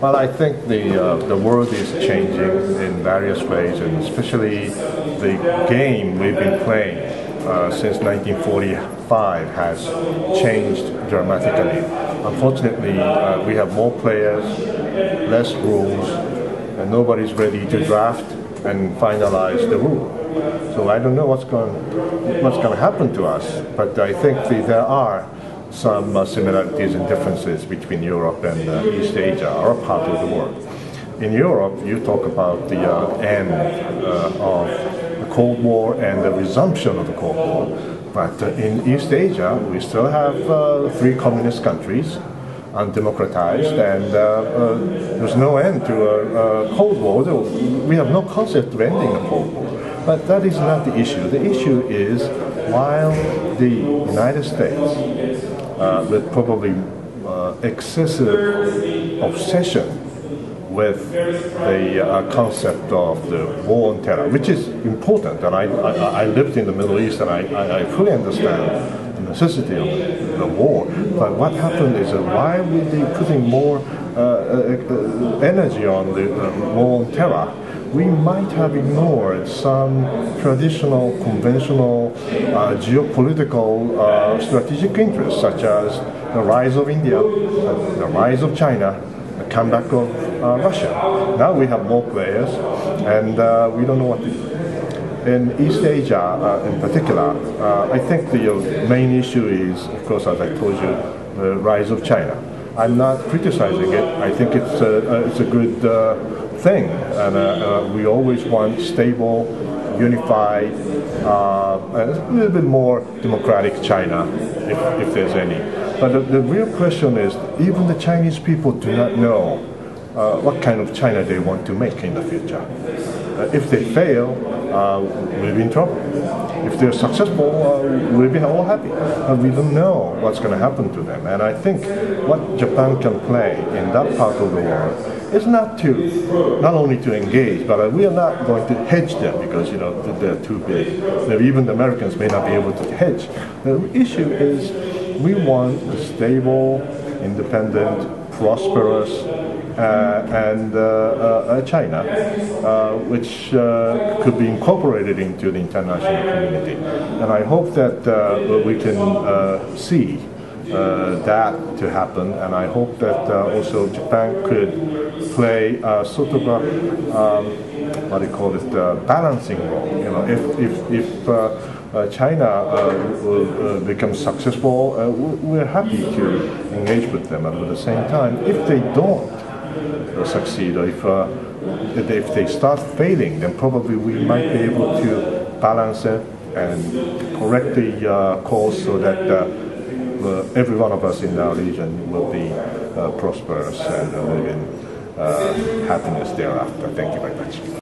Well, I think the world is changing in various ways, and especially the game we've been playing since 1945 has changed dramatically. Unfortunately, we have more players, less rules, and nobody's ready to draft and finalize the rule. So I don't know what's going to happen to us, but I think there are some similarities and differences between Europe and East Asia, our part of the world. In Europe, you talk about the end of the Cold War and the resumption of the Cold War. But in East Asia, we still have 3 communist countries, undemocratized, and there's no end to a Cold War. We have no concept of ending the Cold War. But that is not the issue. The issue is while the United States, with probably excessive obsession with the concept of the war on terror, which is important, and I lived in the Middle East, and I fully understand the necessity of the war. But what happened is that why were they putting more energy on the war on terror? We might have ignored some traditional, conventional geopolitical strategic interests, such as the rise of India, the rise of China, the comeback of Russia. Now we have more players, and we don't know what to do. In East Asia, in particular, I think the main issue is, of course, as I told you, the rise of China. I'm not criticizing it. I think it's a good thing, and we always want stable, unified, and a little bit more democratic China, if there's any. But the real question is, even the Chinese people do not know what kind of China they want to make in the future. If they fail, we'll be in trouble. If they're successful, we'll be all happy. But we don't know what's going to happen to them. And I think what Japan can play in that part of the world is not only to engage, but we are not going to hedge them because they're too big. Maybe even the Americans may not be able to hedge. The issue is we want a stable, independent, prosperous, and China, which could be incorporated into the international community. And I hope that we can see that to happen, and I hope that also Japan could play sort of a, what do you call it, balancing role. If China becomes successful, we're happy to engage with them. But at the same time, if they don't succeed, or if they start failing, then probably we might be able to balance it and correct the course so that every one of us in our region will be prosperous and live in happiness thereafter. Thank you very much.